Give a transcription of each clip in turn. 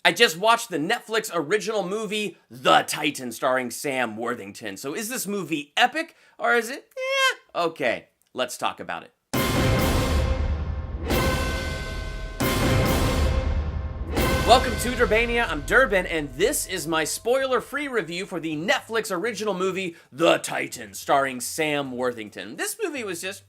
I just watched the Netflix original movie, The Titan, starring Sam Worthington. So is this movie epic, or is it, okay, let's talk about it. Welcome to Durbania, I'm Durbin, and this is my spoiler-free review for the Netflix original movie, The Titan, starring Sam Worthington. This movie was just,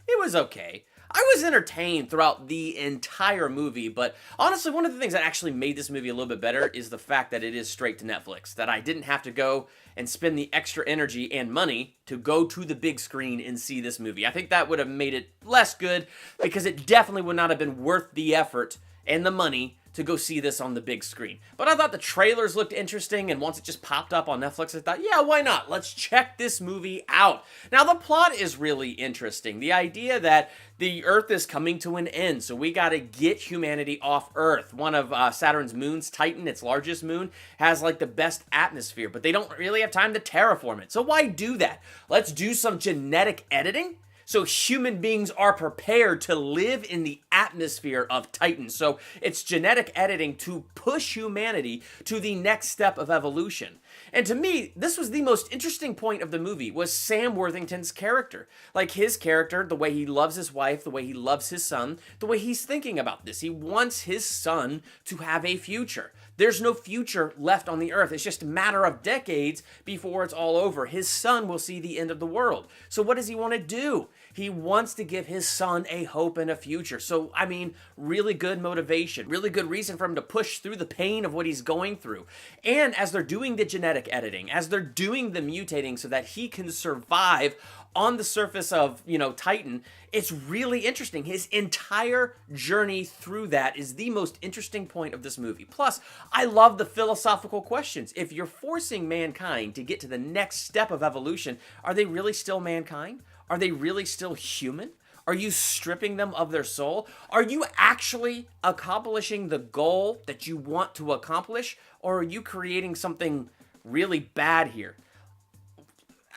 it was okay. I was entertained throughout the entire movie, but honestly, one of the things that actually made this movie a little bit better is the fact that it is straight to Netflix, that I didn't have to go and spend the extra energy and money to go to the big screen and see this movie. I think that would have made it less good, because it definitely would not have been worth the effort and the money to go see this on the big screen. But I thought the trailers looked interesting, and once it just popped up on Netflix, I thought, yeah, why not? Let's check this movie out. Now, the plot is really interesting. The idea that the Earth is coming to an end, so we gotta get humanity off Earth. One of Saturn's moons, Titan, its largest moon, has like the best atmosphere, but they don't really have time to terraform it. So why do that? Let's do some genetic editing, so human beings are prepared to live in the atmosphere of Titan. So it's genetic editing to push humanity to the next step of evolution. And to me, this was the most interesting point of the movie, was Sam Worthington's character. Like, his character, the way he loves his wife, the way he loves his son, the way he's thinking about this. He wants his son to have a future. There's no future left on the earth. It's just a matter of decades before it's all over. His son will see the end of the world. So what does he want to do? He wants to give his son a hope and a future. So, I mean, really good motivation, really good reason for him to push through the pain of what he's going through. And as they're doing the genetic editing, as they're doing the mutating so that he can survive on the surface of, Titan, it's really interesting. His entire journey through that is the most interesting point of this movie. Plus, I love the philosophical questions. If you're forcing mankind to get to the next step of evolution, are they really still mankind? Are they really still human? Are you stripping them of their soul? Are you actually accomplishing the goal that you want to accomplish? Or are you creating something really bad here?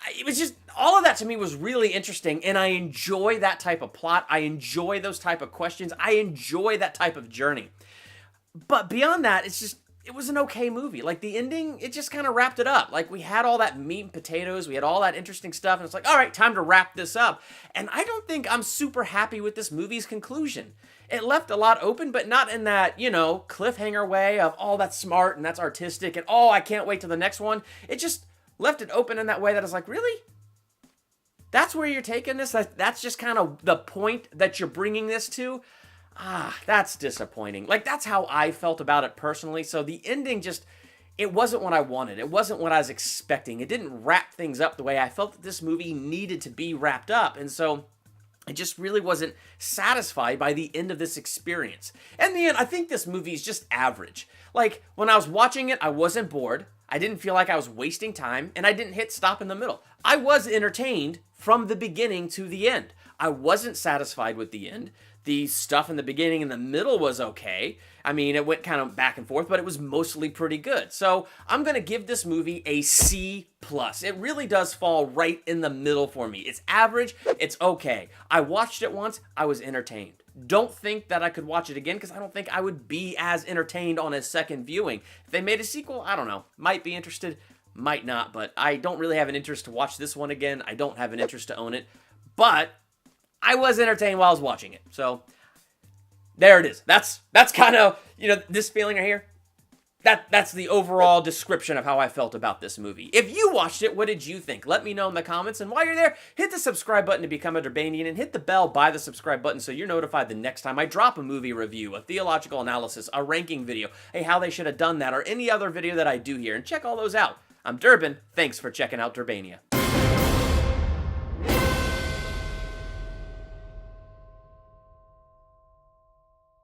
It was just, all of that to me was really interesting, and I enjoy that type of plot. I enjoy those type of questions. I enjoy that type of journey. But beyond that, it was an okay movie. Like, the ending, it just kind of wrapped it up. Like, we had all that meat and potatoes, we had all that interesting stuff, and it's like, all right, time to wrap this up. And I don't think I'm super happy with this movie's conclusion. It left a lot open, but not in that, cliffhanger way of, oh, that's smart and that's artistic, and oh, I can't wait till the next one. It just left it open in that way that I was like, really? That's where you're taking this? That's just kind of the point that you're bringing this to? That's disappointing. Like, that's how I felt about it personally. So the ending it wasn't what I wanted. It wasn't what I was expecting. It didn't wrap things up the way I felt that this movie needed to be wrapped up. And so I just really wasn't satisfied by the end of this experience. In the end, I think this movie is just average. Like, when I was watching it, I wasn't bored. I didn't feel like I was wasting time, and I didn't hit stop in the middle. I was entertained from the beginning to the end. I wasn't satisfied with the end. The stuff in the beginning and the middle was okay. I mean, it went kind of back and forth, but it was mostly pretty good. So I'm going to give this movie a C+. It really does fall right in the middle for me. It's average. It's okay. I watched it once. I was entertained. Don't think that I could watch it again, because I don't think I would be as entertained on a second viewing. If they made a sequel, I don't know. Might be interested, might not, but I don't really have an interest to watch this one again. I don't have an interest to own it, but I was entertained while I was watching it. So there it is. That's kind of, this feeling right here. That's the overall description of how I felt about this movie. If you watched it, what did you think? Let me know in the comments. And while you're there, hit the subscribe button to become a Durbanian, and hit the bell by the subscribe button so you're notified the next time I drop a movie review, a theological analysis, a ranking video, a how they should have done that, or any other video that I do here. And check all those out. I'm Durbin. Thanks for checking out Durbania.